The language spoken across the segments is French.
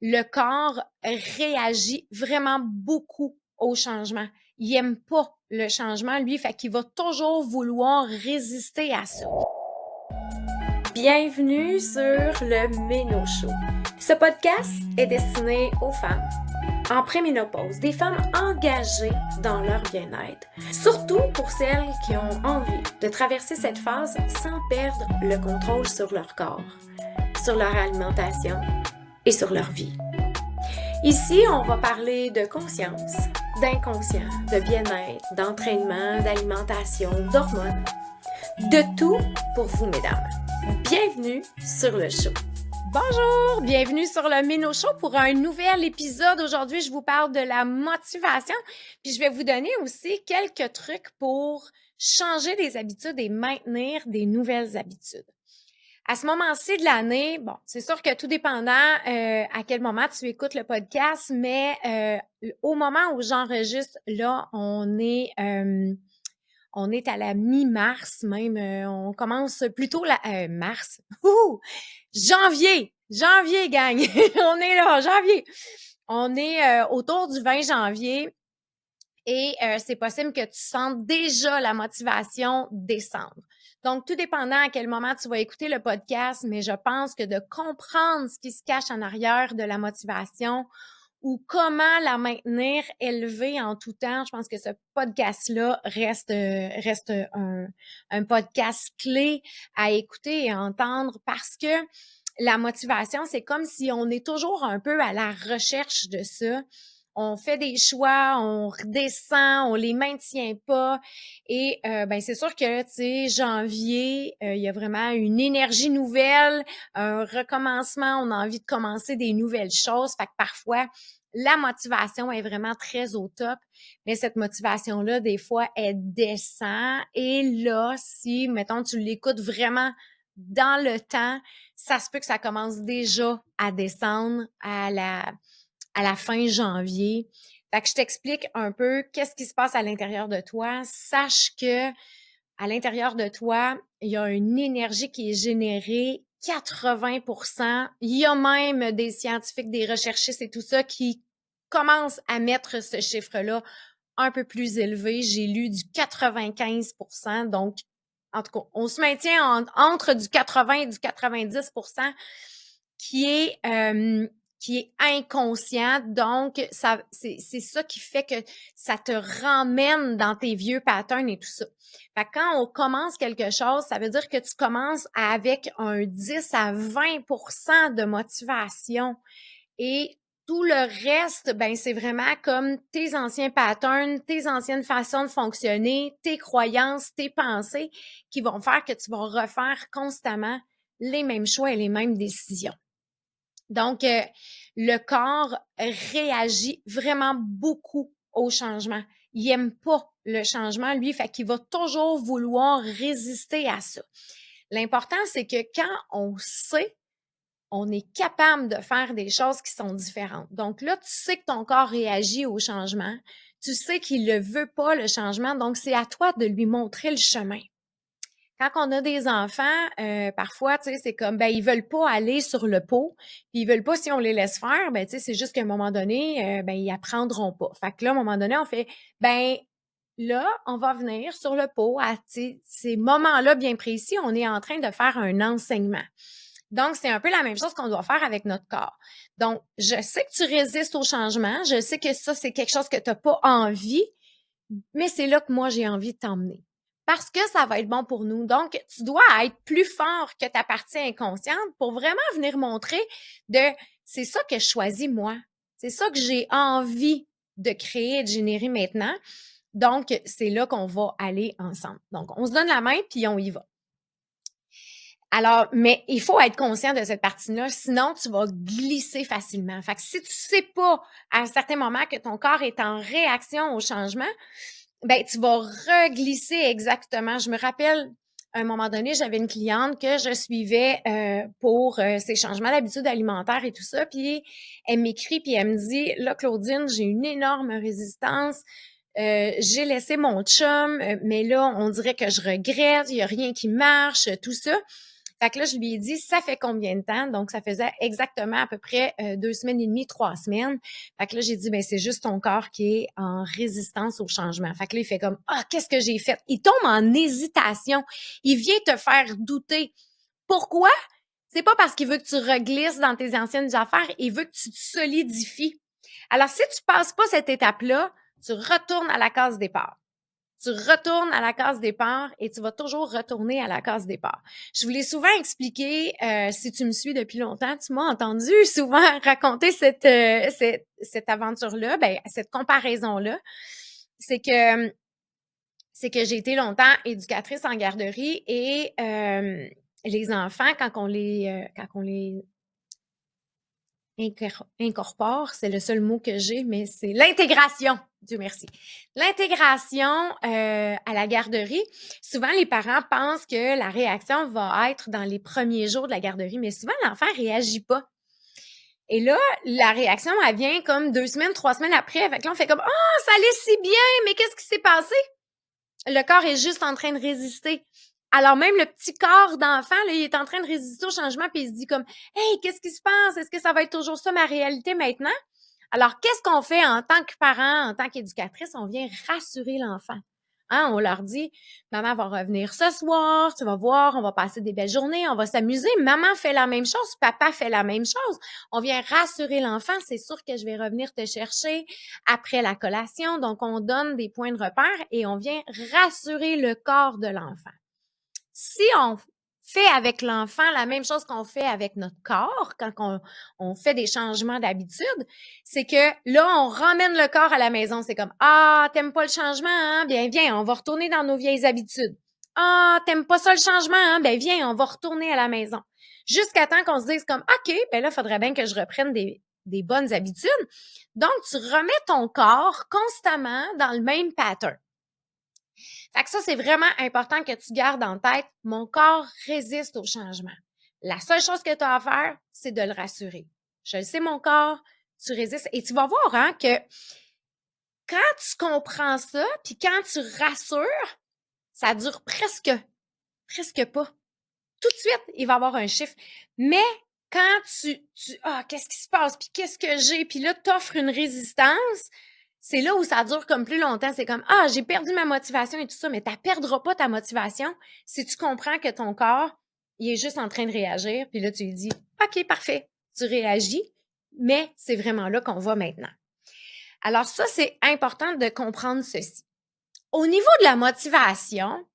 le corps réagit vraiment beaucoup au changement. Il aime pas le changement, lui, fait qu'il va toujours vouloir résister à ça. Bienvenue sur le Méno Show. Ce podcast est destiné aux femmes en préménopause, des femmes engagées dans leur bien-être, surtout pour celles qui ont envie de traverser cette phase sans perdre le contrôle sur leur corps, sur leur alimentation et sur leur vie. Ici, on va parler de conscience, d'inconscient, de bien-être, d'entraînement, d'alimentation, d'hormones, de tout pour vous, mesdames. Bienvenue sur le show. Bonjour, bienvenue sur le Méno Show pour un nouvel épisode. Aujourd'hui, je vous parle de la motivation, puis je vais vous donner aussi quelques trucs pour changer des habitudes et maintenir des nouvelles habitudes. À ce moment-ci de l'année, bon, c'est sûr que tout dépendant à quel moment tu écoutes le podcast, mais au moment où j'enregistre, là, on est à la mi-mars même. On commence plutôt mars. Ouh! Janvier, gang! On est là, janvier! On est autour du 20 janvier et c'est possible que tu sentes déjà la motivation descendre. Donc, tout dépendant à quel moment tu vas écouter le podcast, mais je pense que de comprendre ce qui se cache en arrière de la motivation ou comment la maintenir élevée en tout temps, je pense que ce podcast-là reste un podcast clé à écouter et à entendre parce que la motivation, c'est comme si on est toujours un peu à la recherche de ça. On fait des choix, on redescend, on les maintient pas. Et ben c'est sûr que, tu sais, janvier, il y a vraiment une énergie nouvelle, un recommencement, on a envie de commencer des nouvelles choses. Fait que parfois, la motivation est vraiment très au top, mais cette motivation-là, des fois, elle descend. Et là, si, mettons, tu l'écoutes vraiment dans le temps, ça se peut que ça commence déjà à descendre à la fin janvier. Fait que je t'explique un peu qu'est-ce qui se passe à l'intérieur de toi. Sache que à l'intérieur de toi, il y a une énergie qui est générée 80%. Il y a même des scientifiques, des recherchistes et tout ça qui commencent à mettre ce chiffre-là un peu plus élevé. J'ai lu du 95%. Donc, en tout cas, on se maintient entre du 80 et du 90% qui est qui est inconscient. Donc, c'est ça qui fait que ça te ramène dans tes vieux patterns et tout ça. Fait que quand on commence quelque chose, ça veut dire que tu commences avec un 10 à 20% de motivation et tout le reste, ben c'est vraiment comme tes anciens patterns, tes anciennes façons de fonctionner, tes croyances, tes pensées qui vont faire que tu vas refaire constamment les mêmes choix et les mêmes décisions. Donc, le corps réagit vraiment beaucoup au changement. Il aime pas le changement, lui, fait qu'il va toujours vouloir résister à ça. L'important, c'est que quand on sait, on est capable de faire des choses qui sont différentes. Donc là, tu sais que ton corps réagit au changement. Tu sais qu'il ne veut pas le changement, donc c'est à toi de lui montrer le chemin. Quand on a des enfants, parfois, tu sais, c'est comme, ben, ils veulent pas aller sur le pot, puis ils veulent pas, si on les laisse faire, ben, tu sais, c'est juste qu'à un moment donné, ben, ils apprendront pas. Fait que là, à un moment donné, on fait, ben, là, on va venir sur le pot à, tu sais, ces moments-là bien précis, on est en train de faire un enseignement. Donc, c'est un peu la même chose qu'on doit faire avec notre corps. Donc, je sais que tu résistes au changement, je sais que ça, c'est quelque chose que tu n'as pas envie, mais c'est là que moi, j'ai envie de t'emmener. Parce que ça va être bon pour nous. Donc, tu dois être plus fort que ta partie inconsciente pour vraiment venir montrer de c'est ça que je choisis moi. C'est ça que j'ai envie de créer et de générer maintenant. Donc, c'est là qu'on va aller ensemble. Donc, on se donne la main puis on y va. Alors, mais il faut être conscient de cette partie-là, sinon tu vas glisser facilement. Fait que si tu sais pas à un certain moment que ton corps est en réaction au changement, ben tu vas reglisser exactement. Je me rappelle, à un moment donné, j'avais une cliente que je suivais pour ses changements d'habitude alimentaire et tout ça, puis elle m'écrit puis elle me dit là Claudine, j'ai une énorme résistance. J'ai laissé mon chum, mais là, on dirait que je regrette, il n'y a rien qui marche, tout ça. Fait que là, je lui ai dit, ça fait combien de temps? Donc, ça faisait exactement à peu près 2 semaines et demie, 3 semaines. Fait que là, j'ai dit, ben c'est juste ton corps qui est en résistance au changement. Fait que là, il fait comme, ah, qu'est-ce que j'ai fait? Il tombe en hésitation. Il vient te faire douter. Pourquoi? C'est pas parce qu'il veut que tu reglisses dans tes anciennes affaires, il veut que tu te solidifies. Alors, si tu passes pas cette étape-là, tu retournes à la case départ. Tu retournes à la case départ et tu vas toujours retourner à la case départ. Je vous l'ai souvent expliqué, si tu me suis depuis longtemps, tu m'as entendu souvent raconter cette aventure-là, ben, cette comparaison-là. C'est que, c'est que j'ai été longtemps éducatrice en garderie et les enfants, quand on les incorpore, c'est le seul mot que j'ai, mais c'est l'intégration. Dieu merci. L'intégration à la garderie, souvent les parents pensent que la réaction va être dans les premiers jours de la garderie, mais souvent l'enfant réagit pas. Et là, la réaction, elle vient comme 2 semaines, 3 semaines après. Avec là, on fait comme oh, ça allait si bien, mais qu'est-ce qui s'est passé? Le corps est juste en train de résister. Alors même le petit corps d'enfant, là, il est en train de résister au changement, puis il se dit comme hey, qu'est-ce qui se passe? Est-ce que ça va être toujours ça ma réalité maintenant? Alors, qu'est-ce qu'on fait en tant que parent, en tant qu'éducatrice? On vient rassurer l'enfant. Hein, on leur dit, maman va revenir ce soir, tu vas voir, on va passer des belles journées, on va s'amuser. Maman fait la même chose, papa fait la même chose. On vient rassurer l'enfant, c'est sûr que je vais revenir te chercher après la collation. Donc, on donne des points de repère et on vient rassurer le corps de l'enfant. Si on fait avec l'enfant la même chose qu'on fait avec notre corps quand on fait des changements d'habitude, c'est que là, on ramène le corps à la maison. C'est comme, ah, t'aimes pas le changement, hein? Bien, viens, on va retourner dans nos vieilles habitudes. Ah, t'aimes pas ça le changement, hein? Ben, viens, on va retourner à la maison. Jusqu'à temps qu'on se dise comme, OK, ben là, il faudrait bien que je reprenne des bonnes habitudes. Donc, tu remets ton corps constamment dans le même pattern. Fait que ça, c'est vraiment important que tu gardes en tête. Mon corps résiste au changement. La seule chose que tu as à faire, c'est de le rassurer. Je le sais, mon corps, tu résistes. Et tu vas voir hein, que quand tu comprends ça, puis quand tu rassures, ça dure presque pas. Tout de suite, il va y avoir un chiffre. Mais quand qu'est-ce qui se passe? Puis qu'est-ce que j'ai? Puis là, tu offres une résistance. C'est là où ça dure comme plus longtemps. C'est comme, ah, j'ai perdu ma motivation et tout ça, mais tu ne perdras pas ta motivation si tu comprends que ton corps, il est juste en train de réagir. Puis là, tu lui dis, OK, parfait, tu réagis, mais c'est vraiment là qu'on va maintenant. Alors ça, c'est important de comprendre ceci. Au niveau de la motivation,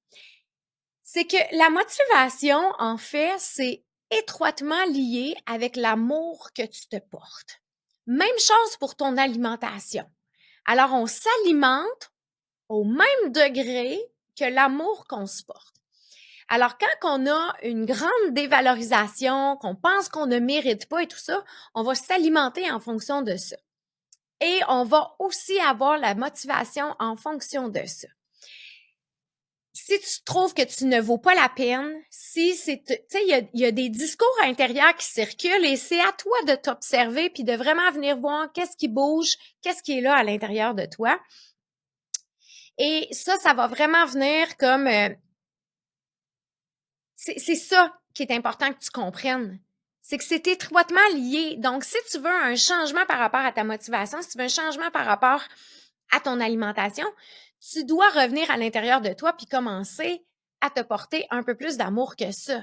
c'est que la motivation, en fait, c'est étroitement lié avec l'amour que tu te portes. Même chose pour ton alimentation. Alors, on s'alimente au même degré que l'amour qu'on se porte. Alors, quand on a une grande dévalorisation, qu'on pense qu'on ne mérite pas et tout ça, on va s'alimenter en fonction de ça. Et on va aussi avoir la motivation en fonction de ça. Si tu trouves que tu ne vaux pas la peine, si c'est, tu sais, il y a des discours intérieurs qui circulent et c'est à toi de t'observer puis de vraiment venir voir qu'est-ce qui bouge, qu'est-ce qui est là à l'intérieur de toi. Et ça va vraiment venir comme, c'est ça qui est important que tu comprennes. C'est que c'est étroitement lié. Donc, si tu veux un changement par rapport à ta motivation, si tu veux un changement par rapport à ton alimentation, tu dois revenir à l'intérieur de toi puis commencer à te porter un peu plus d'amour que ça.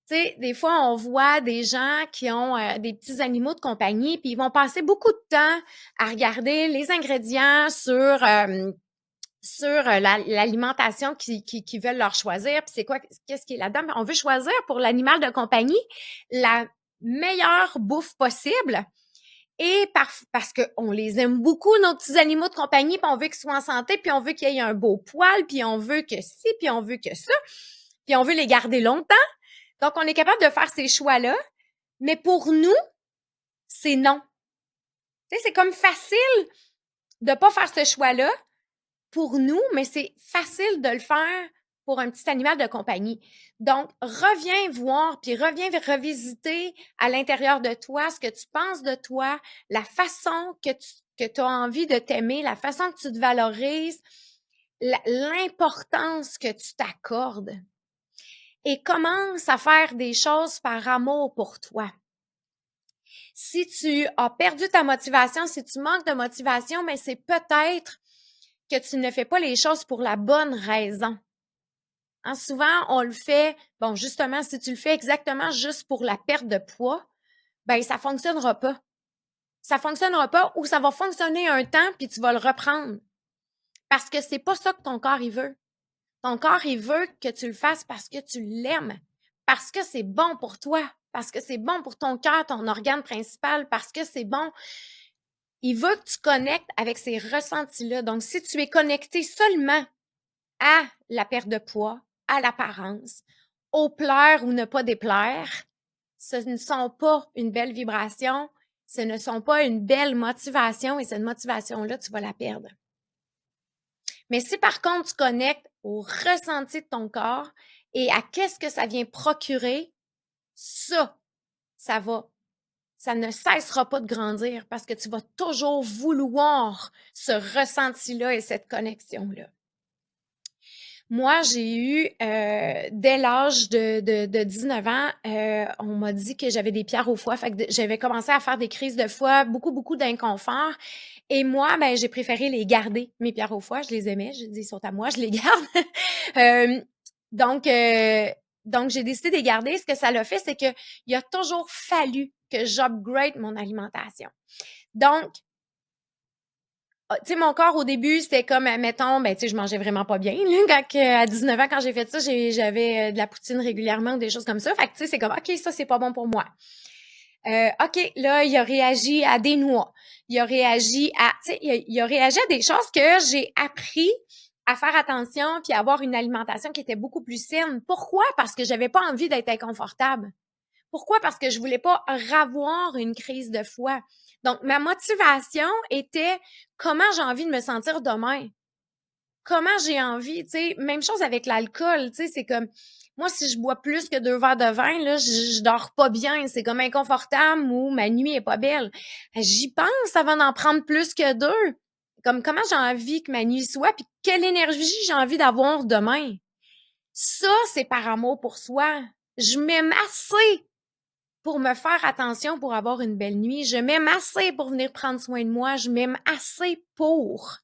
Tu sais, des fois, on voit des gens qui ont des petits animaux de compagnie puis ils vont passer beaucoup de temps à regarder les ingrédients sur l'alimentation qu'ils veulent leur choisir. Puis c'est quoi, qu'est-ce qui est là-dedans? On veut choisir pour l'animal de compagnie la meilleure bouffe possible. Et parce qu'on les aime beaucoup, nos petits animaux de compagnie, puis on veut qu'ils soient en santé, puis on veut qu'il y ait un beau poil, puis on veut que ci, puis on veut que ça, puis on veut les garder longtemps. Donc, on est capable de faire ces choix-là. Mais pour nous, c'est non. Tu sais, c'est comme facile de pas faire ce choix-là pour nous, mais c'est facile de le faire pour un petit animal de compagnie. Donc, reviens voir, puis reviens revisiter à l'intérieur de toi ce que tu penses de toi, la façon que tu as envie de t'aimer, la façon que tu te valorises, l'importance que tu t'accordes. et commence à faire des choses par amour pour toi. Si tu as perdu ta motivation, si tu manques de motivation, mais c'est peut-être que tu ne fais pas les choses pour la bonne raison. Hein, souvent, on le fait, bon, justement, si tu le fais exactement juste pour la perte de poids, ben ça fonctionnera pas. Ça fonctionnera pas ou ça va fonctionner un temps puis tu vas le reprendre. Parce que c'est pas ça que ton corps il veut. Ton corps il veut que tu le fasses parce que tu l'aimes, parce que c'est bon pour toi, parce que c'est bon pour ton cœur, ton organe principal, parce que c'est bon. Il veut que tu connectes avec ces ressentis-là. Donc, si tu es connecté seulement à la perte de poids, à l'apparence, au plaire ou ne pas déplaire, ce ne sont pas une belle vibration, ce ne sont pas une belle motivation et cette motivation-là, tu vas la perdre. Mais si par contre tu connectes au ressenti de ton corps et à qu'est-ce que ça vient procurer, ça, ça va. Ça ne cessera pas de grandir parce que tu vas toujours vouloir ce ressenti-là et cette connexion-là. Moi, j'ai eu, dès l'âge de 19 ans, on m'a dit que j'avais des pierres au foie. Fait que j'avais commencé à faire des crises de foie, beaucoup, beaucoup d'inconfort. Et moi, ben, j'ai préféré les garder, mes pierres au foie. Je les aimais. J'ai dit: «Ils sont à moi, je les garde». Hem, donc, heu, donc j'ai décidé de les garder. Ce que ça l'a fait, c'est qu'il a toujours fallu que j'upgrade mon alimentation. Donc, tu sais, mon corps, au début, c'était comme, mettons, ben, tu sais, je mangeais vraiment pas bien, là, à 19 ans, quand j'ai fait ça, j'avais de la poutine régulièrement ou des choses comme ça. Fait que, tu sais, c'est comme, OK, ça, c'est pas bon pour moi. OK, là, il a réagi à des noix. Il a réagi à, tu sais, il a réagi à des choses que j'ai appris à faire attention puis à avoir une alimentation qui était beaucoup plus saine. Pourquoi? Parce que j'avais pas envie d'être inconfortable. Pourquoi? Parce que je voulais pas ravoir une crise de foie. Donc, ma motivation était comment j'ai envie de me sentir demain. Comment j'ai envie, tu sais, même chose avec l'alcool, tu sais, c'est comme, moi, si je bois plus que 2 verres de vin, là, je dors pas bien, c'est comme inconfortable ou ma nuit est pas belle. J'y pense avant d'en prendre plus que 2. Comme, comment j'ai envie que ma nuit soit, puis quelle énergie j'ai envie d'avoir demain. Ça, c'est par amour pour soi. Je m'aime assez pour me faire attention, pour avoir une belle nuit. Je m'aime assez pour venir prendre soin de moi. Je m'aime assez pour.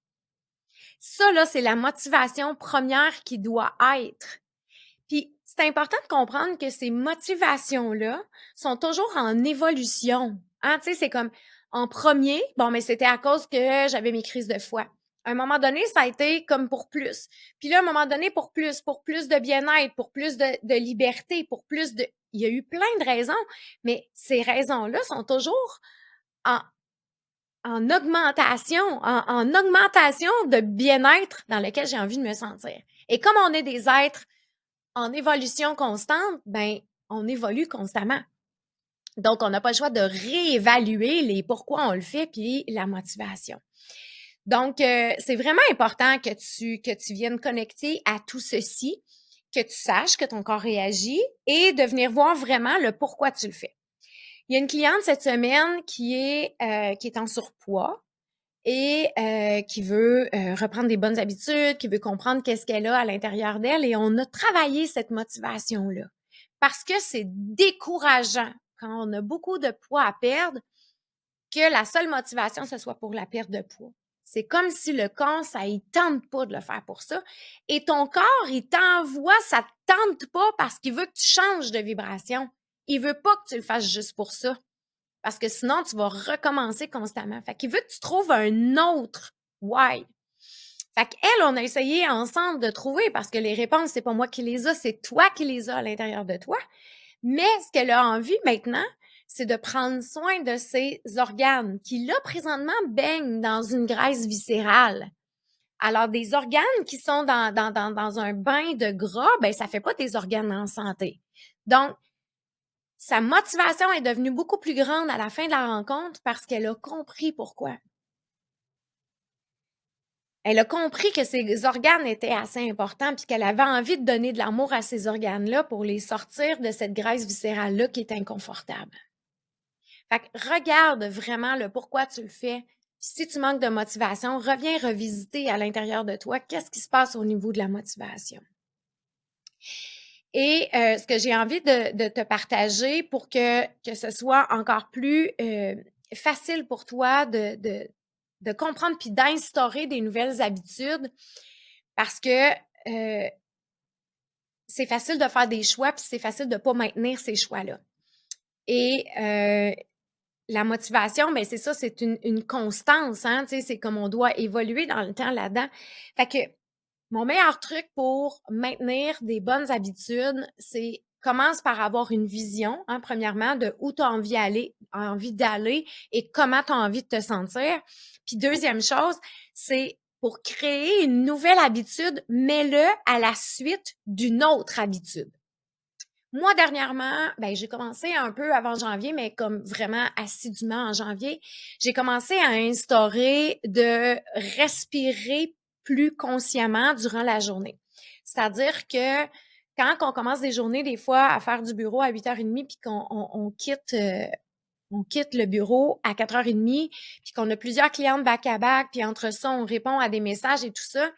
Ça, là, c'est la motivation première qui doit être. Puis, c'est important de comprendre que ces motivations-là sont toujours en évolution. Hein? Tu sais, c'est comme, en premier, bon, mais c'était à cause que j'avais mes crises de foie. À un moment donné, ça a été comme pour plus. Puis là, à un moment donné, pour plus de bien-être, pour plus de liberté, pour plus de... Il y a eu plein de raisons, mais ces raisons-là sont toujours en, en augmentation, en augmentation de bien-être dans lequel j'ai envie de me sentir. Et comme on est des êtres en évolution constante, ben, on évolue constamment. Donc, on n'a pas le choix de réévaluer les pourquoi on le fait puis la motivation. Donc, c'est vraiment important que tu viennes connecter à tout ceci, que tu saches que ton corps réagit et de venir voir vraiment le pourquoi tu le fais. Il y a une cliente cette semaine qui est en surpoids et qui veut reprendre des bonnes habitudes, qui veut comprendre qu'est-ce qu'elle a à l'intérieur d'elle. Et on a travaillé cette motivation-là parce que c'est décourageant quand on a beaucoup de poids à perdre que la seule motivation, ce soit pour la perte de poids. C'est comme si le corps, ça ne tente pas de le faire pour ça. Et ton corps, il t'envoie, ça ne tente pas parce qu'il veut que tu changes de vibration. Il veut pas que tu le fasses juste pour ça. Parce que sinon, tu vas recommencer constamment. Fait qu'il veut que tu trouves un autre why. Fait qu'elle, on a essayé ensemble de trouver parce que les réponses, c'est pas moi qui les ai, c'est toi qui les as à l'intérieur de toi. Mais ce qu'elle a envie maintenant, c'est de prendre soin de ses organes qui, là, présentement, baignent dans une graisse viscérale. Alors, des organes qui sont dans un bain de gras, ben, ça fait pas des organes en santé. Donc, sa motivation est devenue beaucoup plus grande à la fin de la rencontre parce qu'elle a compris pourquoi. Elle a compris que ses organes étaient assez importants puis qu'elle avait envie de donner de l'amour à ces organes-là pour les sortir de cette graisse viscérale-là qui est inconfortable. Fait que regarde vraiment le pourquoi tu le fais. Si tu manques de motivation, reviens revisiter à l'intérieur de toi qu'est-ce qui se passe au niveau de la motivation. Et ce que j'ai envie de te partager pour que ce soit encore plus facile pour toi de comprendre puis d'instaurer des nouvelles habitudes parce que c'est facile de faire des choix puis c'est facile de pas maintenir ces choix-là. Et la motivation, ben c'est ça, c'est une constance, hein, tu sais, c'est comme on doit évoluer dans le temps là-dedans. Fait que mon meilleur truc pour maintenir des bonnes habitudes, c'est commence par avoir une vision, hein, premièrement, de où tu as envie d'aller et comment tu as envie de te sentir. Puis deuxième chose, c'est pour créer une nouvelle habitude, mets-le à la suite d'une autre habitude. Moi, dernièrement, ben, j'ai commencé un peu avant janvier, mais comme vraiment assidûment en janvier, j'ai commencé à instaurer de respirer plus consciemment durant la journée. C'est-à-dire que quand on commence des journées, des fois, à faire du bureau à 8h30, puis qu'on on quitte le bureau à 4h30, puis qu'on a plusieurs clientes back-à-back, puis entre ça, on répond à des messages et tout ça,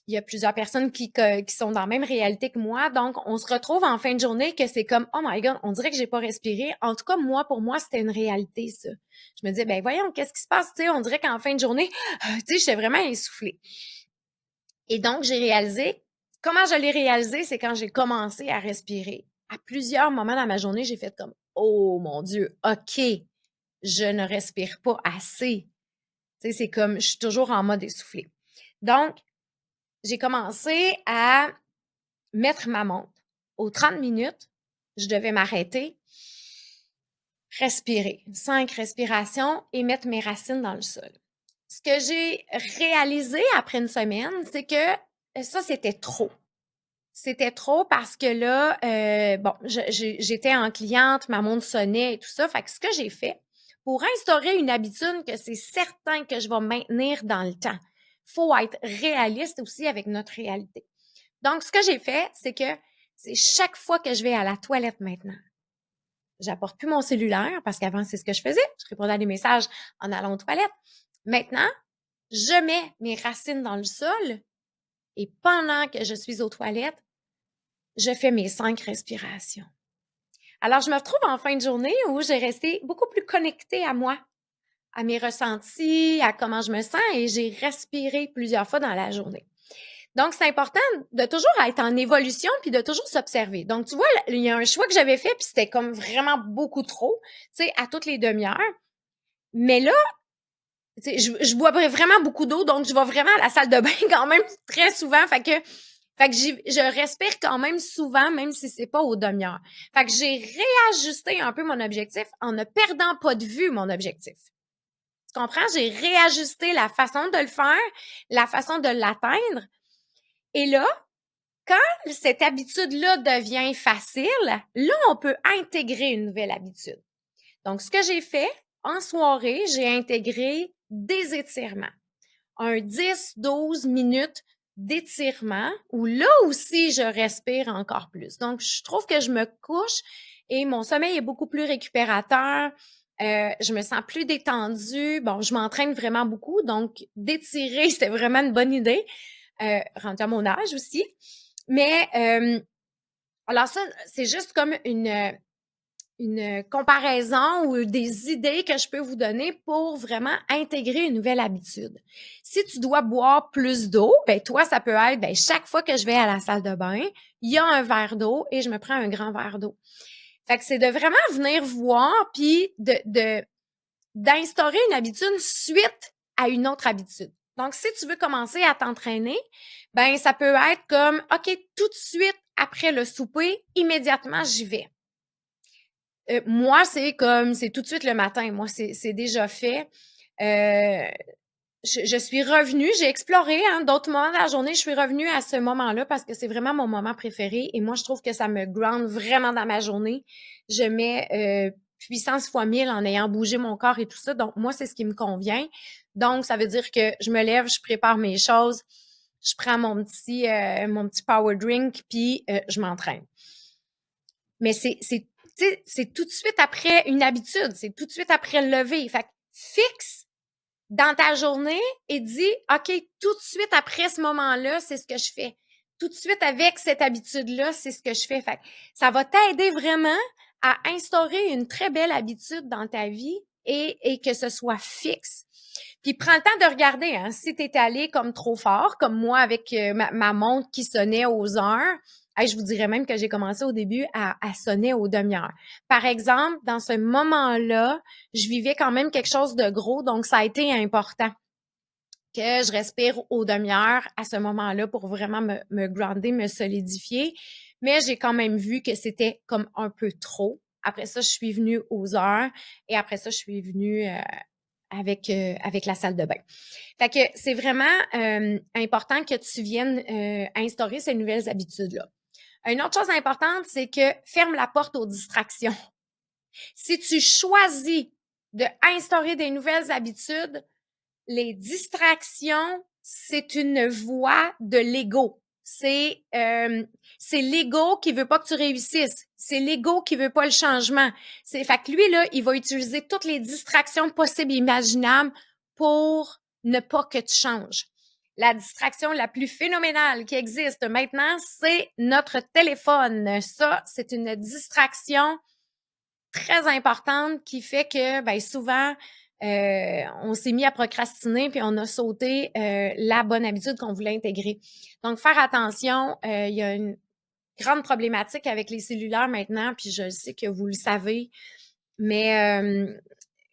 il y a plusieurs personnes qui sont dans la même réalité que moi. Donc, on se retrouve en fin de journée que c'est comme, oh my God, on dirait que j'ai pas respiré. En tout cas, moi, pour moi, c'était une réalité, ça. Je me disais, ben voyons, qu'est-ce qui se passe? Tu sais, on dirait qu'en fin de journée, tu sais, j'étais vraiment essoufflée. Et donc, j'ai réalisé, comment je l'ai réalisé, c'est quand j'ai commencé à respirer. À plusieurs moments dans ma journée, j'ai fait comme, oh mon Dieu, OK, je ne respire pas assez. Tu sais, c'est comme, je suis toujours en mode essoufflé. Donc, j'ai commencé à mettre ma montre. Aux 30 minutes, je devais m'arrêter, respirer, 5 respirations et mettre mes racines dans le sol. Ce que j'ai réalisé après une semaine, c'est que ça, c'était trop. C'était trop parce que là, bon, j'étais en cliente, ma montre sonnait et tout ça. Fait que ce que j'ai fait, pour instaurer une habitude que c'est certain que je vais maintenir dans le temps, faut être réaliste aussi avec notre réalité. Donc, ce que j'ai fait, c'est que c'est chaque fois que je vais à la toilette maintenant, j'apporte plus mon cellulaire parce qu'avant, c'est ce que je faisais. Je répondais à des messages en allant aux toilettes. Maintenant, je mets mes racines dans le sol et pendant que je suis aux toilettes, je fais mes 5 respirations. Alors, je me retrouve en fin de journée où j'ai resté beaucoup plus connectée à moi, à mes ressentis, à comment je me sens et j'ai respiré plusieurs fois dans la journée. Donc, c'est important de toujours être en évolution puis de toujours s'observer. Donc, tu vois, il y a un choix que j'avais fait puis c'était comme vraiment beaucoup trop, tu sais, à toutes les demi-heures. Mais là, tu sais, je bois vraiment beaucoup d'eau, donc je vais vraiment à la salle de bain quand même très souvent. Fait que je respire quand même souvent, même si c'est pas aux demi-heures. Fait que j'ai réajusté un peu mon objectif en ne perdant pas de vue mon objectif. Tu comprends? J'ai réajusté la façon de le faire, la façon de l'atteindre. Et là, quand cette habitude-là devient facile, là, on peut intégrer une nouvelle habitude. Donc, ce que j'ai fait, en soirée, j'ai intégré des étirements. Un 10-12 minutes d'étirement où là aussi, je respire encore plus. Donc, je trouve que je me couche et mon sommeil est beaucoup plus récupérateur. Je me sens plus détendue. Bon, je m'entraîne vraiment beaucoup, donc d'étirer, c'était vraiment une bonne idée, rendu à mon âge aussi. Mais alors ça, c'est juste comme une comparaison ou des idées que je peux vous donner pour vraiment intégrer une nouvelle habitude. Si tu dois boire plus d'eau, ben toi, ça peut être, ben chaque fois que je vais à la salle de bain, il y a un verre d'eau et je me prends un grand verre d'eau. Fait que c'est de vraiment venir voir puis d'instaurer une habitude suite à une autre habitude. Donc, si tu veux commencer à t'entraîner, ben ça peut être comme, OK, tout de suite après le souper, immédiatement, j'y vais. Moi, c'est tout de suite le matin. Moi, c'est déjà fait. Je suis revenue, j'ai exploré d'autres moments de la journée. Je suis revenue à ce moment-là parce que c'est vraiment mon moment préféré. Et moi, je trouve que ça me ground vraiment dans ma journée. Je mets puissance fois 1000 en ayant bougé mon corps et tout ça. Donc, moi, c'est ce qui me convient. Donc, ça veut dire que je me lève, je prépare mes choses, je prends mon petit power drink, puis je m'entraîne. Mais c'est tout de suite après une habitude, c'est tout de suite après le lever. Fait que fixe dans ta journée et dis, OK, tout de suite après ce moment-là, c'est ce que je fais. tout de suite avec cette habitude-là, c'est ce que je fais. Fait que ça va t'aider vraiment à instaurer une très belle habitude dans ta vie et que ce soit fixe. Puis prends le temps de regarder, hein, si tu es allé comme trop fort, comme moi avec ma montre qui sonnait aux heures. Hey, je vous dirais même que j'ai commencé au début à sonner aux demi-heures. Par exemple, dans ce moment-là, je vivais quand même quelque chose de gros, donc ça a été important que je respire aux demi-heures à ce moment-là pour vraiment me grounder, me solidifier. Mais j'ai quand même vu que c'était comme un peu trop. Après ça, je suis venue aux heures et après ça, je suis venue avec la salle de bain. Fait que c'est vraiment important que tu viennes instaurer ces nouvelles habitudes-là. Une autre chose importante, c'est que ferme la porte aux distractions. Si tu choisis de instaurer des nouvelles habitudes, les distractions, c'est une voie de l'ego. C'est l'ego qui veut pas que tu réussisses. C'est l'ego qui veut pas le changement. Fait que lui, là, il va utiliser toutes les distractions possibles et imaginables pour ne pas que tu changes. La distraction la plus phénoménale qui existe maintenant, c'est notre téléphone. Ça, c'est une distraction très importante qui fait que, ben, souvent, on s'est mis à procrastiner puis on a sauté la bonne habitude qu'on voulait intégrer. Donc, faire attention, il y a une grande problématique avec les cellulaires maintenant, puis je sais que vous le savez, mais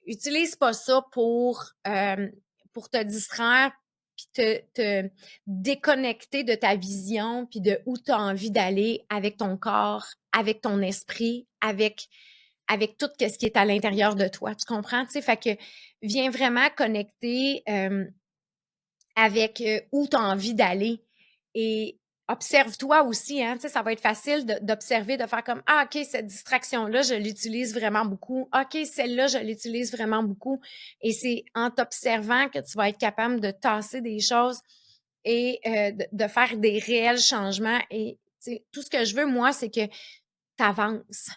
utilise pas ça pour te distraire puis te déconnecter de ta vision puis de où tu as envie d'aller avec ton corps, avec ton esprit, avec tout ce qui est à l'intérieur de toi. Tu comprends? Tu sais, fait que viens vraiment connecter avec où tu as envie d'aller et observe-toi aussi. Hein, tu sais, ça va être facile d'observer, de faire comme ah, OK, cette distraction-là, je l'utilise vraiment beaucoup. OK, celle-là, je l'utilise vraiment beaucoup. Et c'est en t'observant que tu vas être capable de tasser des choses et de faire des réels changements. Et tu sais, tout ce que je veux, moi, c'est que tu avances,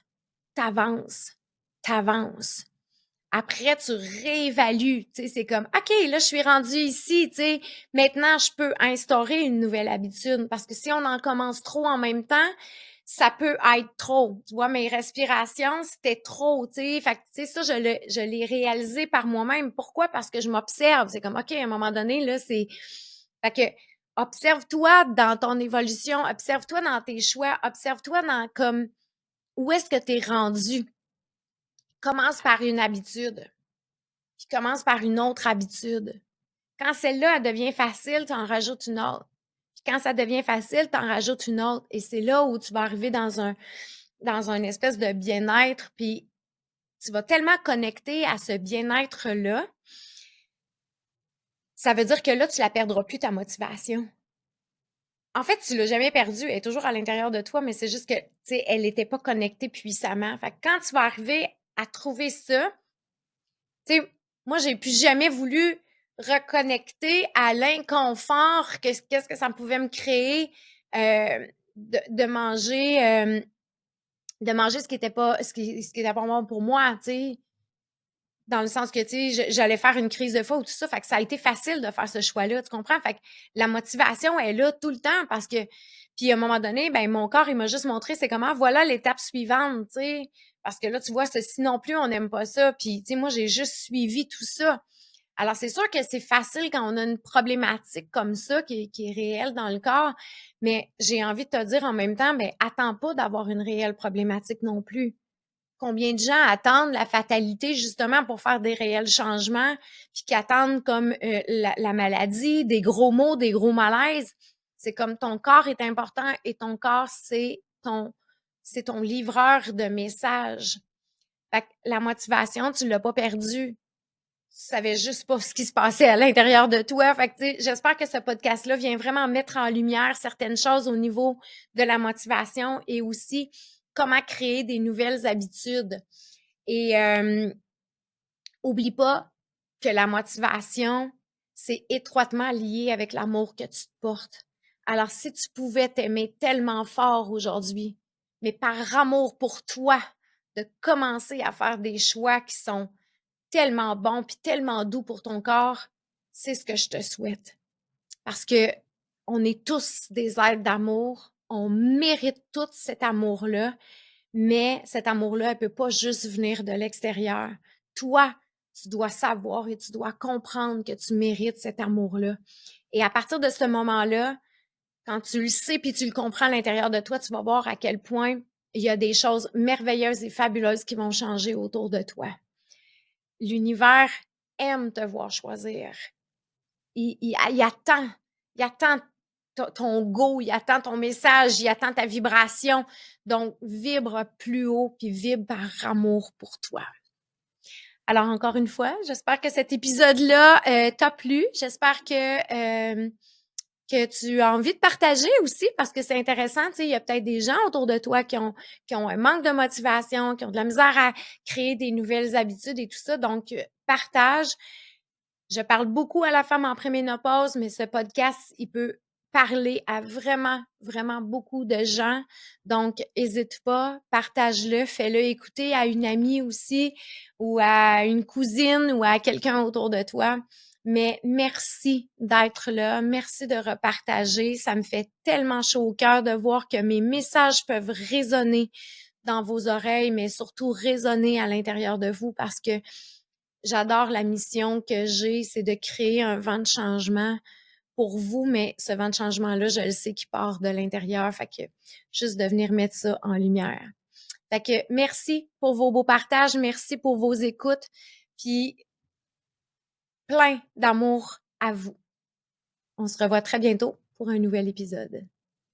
tu avances, tu avances. Après, tu réévalues, tu sais, c'est comme, OK, là, je suis rendue ici, tu sais, maintenant, je peux instaurer une nouvelle habitude parce que si on en commence trop en même temps, ça peut être trop. Tu vois, mes respirations, c'était trop, tu sais. Fait que, tu sais, ça, je l'ai réalisé par moi-même. Pourquoi? Parce que je m'observe. C'est comme, OK, à un moment donné, là, c'est. Fait que, observe-toi dans ton évolution, observe-toi dans tes choix, observe-toi dans comme, où est-ce que tu es rendu. Commence par une habitude puis commence par une autre habitude. Quand celle-là, elle devient facile, tu en rajoutes une autre. Puis quand ça devient facile, tu en rajoutes une autre. Et c'est là où tu vas arriver dans un espèce de bien-être, puis tu vas tellement connecter à ce bien-être-là, ça veut dire que là, tu la perdras plus, ta motivation. En fait, tu l'as jamais perdue, elle est toujours à l'intérieur de toi, mais c'est juste que, tu sais, elle n'était pas connectée puissamment. Fait que quand tu vas arriver à trouver ça, tu sais, moi, j'ai plus jamais voulu reconnecter à l'inconfort qu'est-ce que ça pouvait me créer de manger ce qui était pas ce qui était pas bon pour moi, tu sais. Dans le sens que, tu sais, j'allais faire une crise de foi ou tout ça. Fait que ça a été facile de faire ce choix-là, tu comprends? Fait que la motivation est là tout le temps parce que, puis à un moment donné, ben, mon corps, il m'a juste montré, c'est comment, voilà l'étape suivante, tu sais. Parce que là, tu vois, ceci non plus, on n'aime pas ça. Puis, tu sais, moi, j'ai juste suivi tout ça. Alors, c'est sûr que c'est facile quand on a une problématique comme ça qui est réelle dans le corps, mais j'ai envie de te dire en même temps, ben, attends pas d'avoir une réelle problématique non plus. Combien de gens attendent la fatalité justement pour faire des réels changements, puis qui attendent comme la maladie, des gros maux, des gros malaises. C'est comme ton corps est important et ton corps, c'est ton livreur de messages. Fait que la motivation, tu l'as pas perdue. Tu savais juste pas ce qui se passait à l'intérieur de toi. Fait que, tu sais, j'espère que ce podcast-là vient vraiment mettre en lumière certaines choses au niveau de la motivation et aussi comment créer des nouvelles habitudes. Et oublie pas que la motivation, c'est étroitement lié avec l'amour que tu te portes. Alors, si tu pouvais t'aimer tellement fort aujourd'hui, mais par amour pour toi, de commencer à faire des choix qui sont tellement bons puis tellement doux pour ton corps, c'est ce que je te souhaite. Parce que On est tous des êtres d'amour. On mérite tout cet amour-là, mais cet amour-là, elle peut pas juste venir de l'extérieur. Toi, tu dois savoir et tu dois comprendre que tu mérites cet amour-là. Et à partir de ce moment-là, quand tu le sais puis tu le comprends à l'intérieur de toi, tu vas voir à quel point il y a des choses merveilleuses et fabuleuses qui vont changer autour de toi. L'univers aime te voir choisir. Il attend ton go, il attend ton message, il attend ta vibration. Donc, vibre plus haut puis vibre par amour pour toi. Alors, encore une fois, j'espère que cet épisode-là t'a plu. J'espère que tu as envie de partager aussi parce que c'est intéressant. Tu sais, il y a peut-être des gens autour de toi qui ont un manque de motivation, qui ont de la misère à créer des nouvelles habitudes et tout ça. Donc, partage. Je parle beaucoup à la femme en préménopause, mais ce podcast, il peut parler à vraiment, vraiment beaucoup de gens. Donc, hésite pas, partage-le, fais-le écouter à une amie aussi ou à une cousine ou à quelqu'un autour de toi. Mais merci d'être là, merci de repartager. Ça me fait tellement chaud au cœur de voir que mes messages peuvent résonner dans vos oreilles, mais surtout résonner à l'intérieur de vous parce que j'adore la mission que j'ai, c'est de créer un vent de changement pour vous, mais ce vent de changement-là, je le sais qu'il part de l'intérieur, fait que juste de venir mettre ça en lumière. Fait que merci pour vos beaux partages, merci pour vos écoutes, puis plein d'amour à vous. On se revoit très bientôt pour un nouvel épisode.